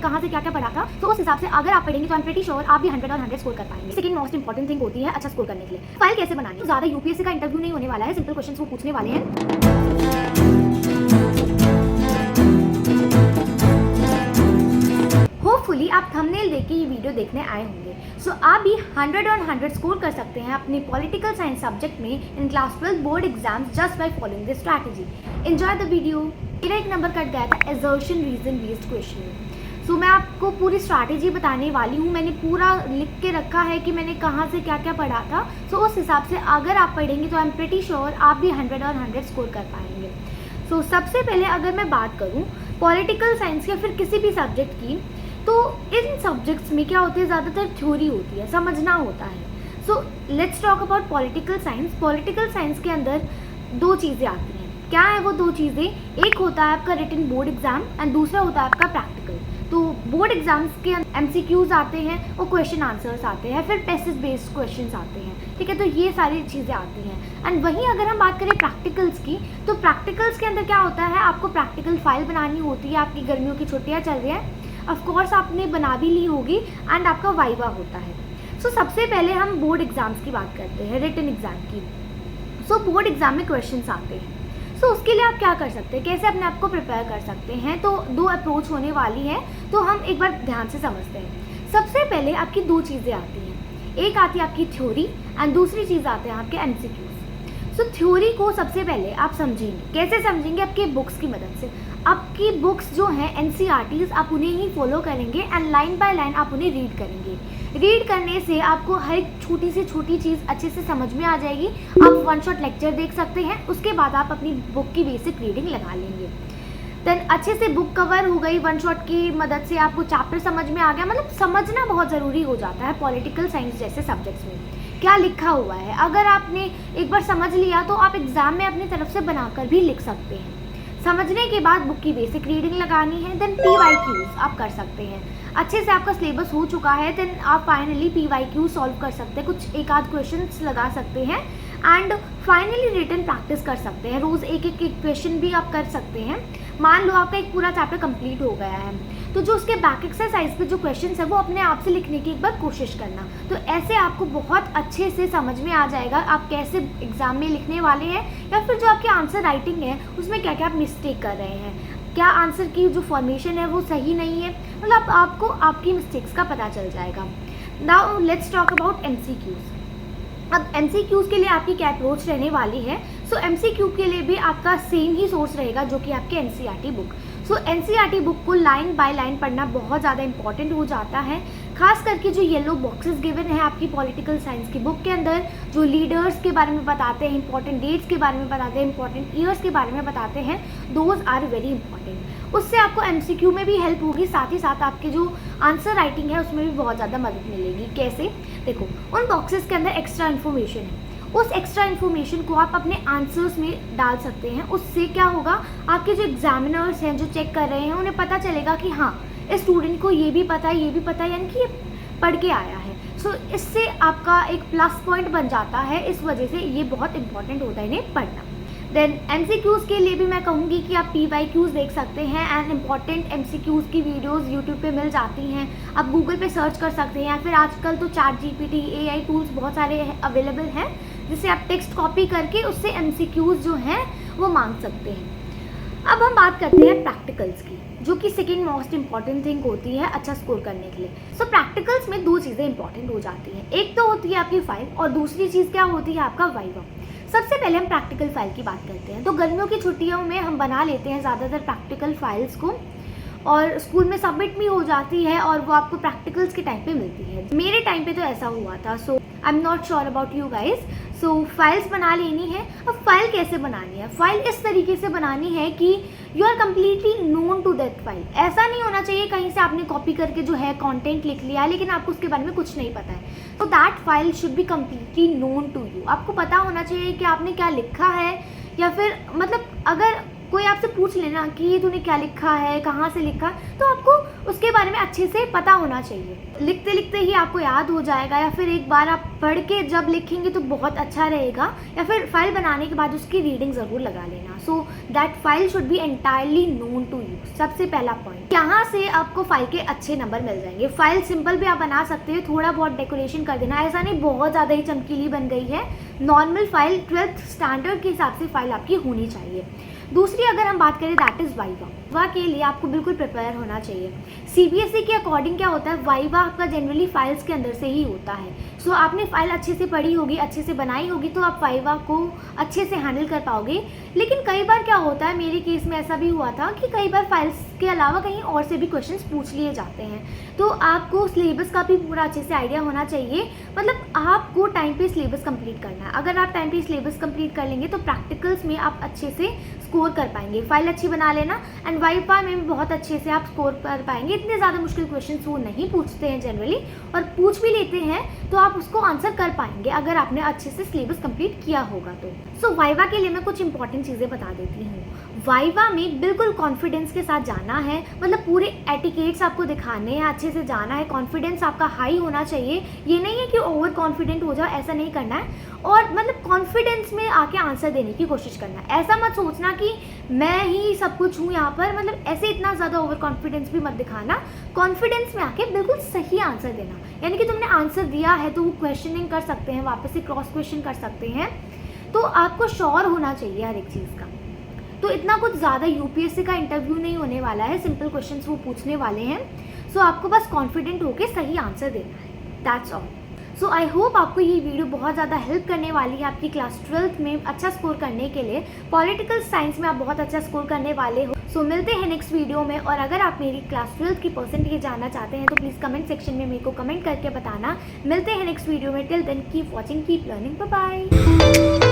कहाँ से क्या क्या पढ़ा था, तो उस हिसाब से अगर आप पढ़ेंगे तो आई एम प्रीटी श्योर आप भी 100 और 100 स्कोर कर पाएंगे। सेकंड मोस्ट इंपॉर्टेंट थिंग होती है अच्छा स्कोर करने के लिए फाइल कैसे बनानी है। ज़्यादा यूपीएससी का इंटरव्यू नहीं होने वाला है, सिंपल क्वेश्चन वो पूछने वाले हैं। होपफुली आप थंबनेल देख के ये वीडियो देखने आए होंगे। सो आप भी 100 और 100 स्कोर कर सकते हैं अपने पॉलिटिकल साइंस सब्जेक्ट में in class 12 board exams just by following this strategy. Enjoy the video. मेरा एक नंबर कट गया था असर्शन रीजन बेस्ड क्वेश्चन। सो मैं आपको पूरी स्ट्रैटेजी बताने वाली हूँ। मैंने पूरा लिख के रखा है कि मैंने कहाँ से क्या क्या पढ़ा था। सो उस हिसाब से अगर आप पढ़ेंगे तो आई एम प्रीटी श्योर आप भी 100 और 100 स्कोर कर पाएंगे। सो सबसे पहले अगर मैं बात करूँ पॉलिटिकल साइंस या फिर किसी भी सब्जेक्ट की, तो इन सब्जेक्ट्स में क्या होती है, ज़्यादातर थ्योरी होती है, समझना होता है। So let's talk about political science. Political science के अंदर दो चीज़ें आती हैं। क्या है वो दो चीज़ें? एक होता है आपका रिटन बोर्ड एग्जाम एंड दूसरा होता है आपका प्रैक्टिकल। तो बोर्ड एग्जाम्स के एमसीक्यूज आते हैं और क्वेश्चन आंसर्स आते हैं, फिर पैसेज बेस्ड क्वेश्चंस आते हैं, ठीक है। तो ये सारी चीज़ें आती हैं। एंड वहीं अगर हम बात करें प्रैक्टिकल्स की, तो प्रैक्टिकल्स के अंदर क्या होता है, आपको प्रैक्टिकल फाइल बनानी होती है। आपकी गर्मियों की छुट्टियाँ चल रही हैं, ऑफ कोर्स आपने बना भी ली होगी एंड आपका वाइवा होता है। सो सबसे पहले हम बोर्ड एग्जाम्स की बात करते हैं, रिटन एग्जाम की। सो बोर्ड एग्जाम में क्वेश्चंस आते हैं। सो उसके लिए आप क्या कर सकते हैं, कैसे अपने आप को प्रिपेयर कर सकते हैं, तो दो अप्रोच होने वाली है। तो हम एक बार ध्यान से समझते हैं। सबसे पहले आपकी दो चीज़ें आती हैं, एक आती है आपकी थ्योरी एंड दूसरी चीज़ आते हैं आपके एमसीक्यूज। सो थ्योरी को सबसे पहले आप समझेंगे, कैसे समझेंगे? आपके बुक्स की मदद से। आपकी बुक्स जो हैं एनसीईआरटीज, आप उन्हें ही फॉलो करेंगे एंड लाइन बाय लाइन आप उन्हें रीड करेंगे। रीड करने से आपको हर एक छोटी से छोटी चीज़ अच्छे से समझ में आ जाएगी। आप वन शॉट लेक्चर देख सकते हैं, उसके बाद आप अपनी बुक की बेसिक रीडिंग लगा लेंगे। देन अच्छे से बुक कवर हो गई, वन शॉट की मदद से आपको चैप्टर समझ में आ गया। मतलब समझना बहुत ज़रूरी हो जाता है पॉलिटिकल साइंस जैसे सब्जेक्ट्स में, क्या लिखा हुआ है। अगर आपने एक बार समझ लिया तो आप एग्ज़ाम में अपनी तरफ से बनाकर भी लिख सकते हैं। समझने के बाद बुक की बेसिक रीडिंग लगानी है, देन PYQs आप कर सकते हैं। अच्छे से आपका सिलेबस हो चुका है, देन आप फाइनली PYQ सॉल्व कर सकते हैं, कुछ एक आध क्वेश्चंस लगा सकते हैं एंड फाइनली रिटन प्रैक्टिस कर सकते हैं। रोज़ एक एक क्वेश्चन भी आप कर सकते हैं। मान लो आपका एक पूरा चैप्टर कंप्लीट हो गया है, तो जो उसके बैक एक्सरसाइज पे जो क्वेश्चन है वो अपने आप से लिखने की एक बार कोशिश करना। तो ऐसे आपको बहुत अच्छे से समझ में आ जाएगा आप कैसे एग्जाम में लिखने वाले हैं, या फिर जो आपकी आंसर राइटिंग है उसमें क्या क्या आप मिस्टेक कर रहे हैं, क्या आंसर की जो फॉर्मेशन है वो सही नहीं है। मतलब आपको आपकी मिस्टेक्स का पता चल जाएगा। Now let's talk about MCQs। अब MCQs के लिए आपकी क्या अप्रोच रहने वाली है? सो MCQ के लिए भी आपका सेम ही सोर्स रहेगा जो कि आपके NCERT बुक। सो NCERT बुक को लाइन बाय लाइन पढ़ना बहुत ज़्यादा इंपॉर्टेंट हो जाता है। खास करके जो येलो बॉक्सेस गिवन है आपकी पॉलिटिकल साइंस की बुक के अंदर, जो लीडर्स के बारे में बताते हैं, इंपॉर्टेंट डेट्स के बारे में बताते हैं, इंपॉर्टेंट ईयर्स के बारे में बताते हैं, दोज आर वेरी इंपॉर्टेंट। उससे आपको MCQ में भी हेल्प होगी, साथ ही साथ आपके जो आंसर राइटिंग है उसमें भी बहुत ज़्यादा मदद मिलेगी। कैसे? देखो, उन बॉक्सेस के अंदर एक्स्ट्रा इन्फॉर्मेशन है, उस एक्स्ट्रा इन्फॉर्मेशन को आप अपने आंसर्स में डाल सकते हैं। उससे क्या होगा, आपके जो एग्जामिनर्स हैं जो चेक कर रहे हैं उन्हें पता चलेगा कि हाँ इस स्टूडेंट को ये भी पता है, ये भी पता है, यानी कि ये पढ़ के आया है। सो इससे आपका एक प्लस पॉइंट बन जाता है। इस वजह से ये बहुत इंपॉर्टेंट होता है इन्हें पढ़ना। देन MCQs के लिए भी मैं कहूँगी कि आप PYQs देख सकते हैं एंड इम्पॉर्टेंट MCQs की वीडियोस YouTube पे मिल जाती हैं। आप गूगल पे सर्च कर सकते हैं, या फिर आजकल तो ChatGPT AI टूल्स बहुत सारे अवेलेबल हैं जिससे आप टेक्स्ट कॉपी करके उससे MCQs जो हैं वो मांग सकते हैं। अब हम बात करते हैं प्रैक्टिकल्स की, जो कि सेकेंड मोस्ट इंपॉर्टेंट थिंग होती है अच्छा स्कोर करने के लिए। सो प्रैक्टिकल्स में दो चीज़ें इंपॉर्टेंट हो जाती हैं, एक तो होती है आपकी फाइल और दूसरी चीज़ क्या होती है आपका वाइवा। सबसे पहले हम प्रैक्टिकल फाइल की बात करते हैं। तो गर्मियों की छुट्टियों में हम बना लेते हैं ज़्यादातर प्रैक्टिकल फाइल्स को, और स्कूल में सबमिट भी हो जाती है और वो आपको प्रैक्टिकल्स के टाइम पे मिलती है। मेरे टाइम पे तो ऐसा हुआ था। So I am not sure about you guys. So files बना लेनी है। अब फाइल कैसे बनानी है? फाइल इस तरीके से बनानी है कि you are completely known to that file. ऐसा नहीं होना चाहिए कहीं से आपने कॉपी करके जो है कंटेंट लिख लिया लेकिन आपको उसके बारे में कुछ नहीं पता है। तो that file should be completely known to you. आपको पता होना चाहिए कि आपने क्या लिखा है, या फिर मतलब अगर कोई आपसे पूछ लेना कि ये तूने क्या लिखा है, कहाँ से लिखा, तो आपको उसके बारे में अच्छे से पता होना चाहिए। लिखते लिखते ही आपको याद हो जाएगा, या फिर एक बार आप पढ़ के जब लिखेंगे तो बहुत अच्छा रहेगा, या फिर फाइल बनाने के बाद उसकी रीडिंग ज़रूर लगा लेना। So that file should be entirely known to you. सबसे पहला पॉइंट, यहाँ से आपको फाइल के अच्छे नंबर मिल जाएंगे। फाइल सिंपल भी आप बना सकते हो, थोड़ा बहुत डेकोरेशन कर देना, ऐसा नहीं बहुत ज़्यादा ही चमकीली बन गई है। नॉर्मल फाइल 12th स्टैंडर्ड के हिसाब से फाइल आपकी होनी चाहिए। दूसरी अगर हम बात करें दैट इज़ वाइवा के लिए आपको बिल्कुल प्रिपेयर होना चाहिए। सीबीएसई के अकॉर्डिंग क्या होता है, वाइवा आपका जनरली फाइल्स के अंदर से ही होता है। सो आपने फाइल अच्छे से पढ़ी होगी, अच्छे से बनाई होगी, तो आप वाइवा को अच्छे से हैंडल कर पाओगे। लेकिन कई बार क्या होता है, मेरे केस में ऐसा भी हुआ था कि कई बार फाइल्स के अलावा कहीं और से भी क्वेश्चंस पूछ लिए जाते हैं। तो आपको सिलेबस का भी पूरा अच्छे से आइडिया होना चाहिए, मतलब आपको टाइम पे सिलेबस कंप्लीट करना है। अगर आप टाइम पे सिलेबस कंप्लीट कर लेंगे तो प्रैक्टिकल्स में आप अच्छे से स्कोर कर पाएंगे। फाइल अच्छी बना लेना, एंड वाइवा में भी बहुत अच्छे से आप स्कोर कर पाएंगे। इतने ज़्यादा मुश्किल क्वेश्चंस वो नहीं पूछते हैं जनरली, और पूछ भी लेते हैं तो आप उसको आंसर कर पाएंगे अगर आपने अच्छे से सिलेबस कंप्लीट किया होगा तो। सो वाइवा के लिए मैं कुछ इंपॉर्टेंट चीज़ें बता देती हूँ। वाइवा में बिल्कुल कॉन्फिडेंस के साथ जाना है, मतलब पूरे एटिकेट्स आपको दिखाने हैं, अच्छे से जाना है, कॉन्फिडेंस आपका हाई होना चाहिए। ये नहीं है कि ओवर कॉन्फिडेंट हो जाओ, ऐसा नहीं करना है। और मतलब कॉन्फिडेंस में आके आंसर देने की कोशिश करना है। ऐसा मत सोचना कि मैं ही सब कुछ हूँ यहाँ पर, मतलब ऐसे इतना ज़्यादा ओवर कॉन्फिडेंस भी मत दिखाना। कॉन्फिडेंस में आके बिल्कुल सही आंसर देना, यानी कि तुमने आंसर दिया है तो वो क्वेश्चनिंग कर सकते हैं, वापस से क्रॉस क्वेश्चन कर सकते हैं। तो आपको श्योर होना चाहिए हर एक चीज़ का। तो इतना कुछ ज़्यादा यूपीएससी का इंटरव्यू नहीं होने वाला है, सिंपल क्वेश्चंस वो पूछने वाले हैं। सो आपको बस कॉन्फिडेंट होकर सही आंसर देना है, that's all. So I hope आपको ये वीडियो बहुत ज़्यादा हेल्प करने वाली है आपकी क्लास 12th में अच्छा स्कोर करने के लिए। पॉलिटिकल साइंस में आप बहुत अच्छा स्कोर करने वाले हो। सो मिलते हैं नेक्स्ट वीडियो में, और अगर आप मेरी क्लास 12th की परसेंटेज जानना चाहते हैं तो प्लीज़ कमेंट सेक्शन में मेरे को कमेंट करके बताना। मिलते हैं नेक्स्ट वीडियो में, till then keep watching, keep learning, bye bye.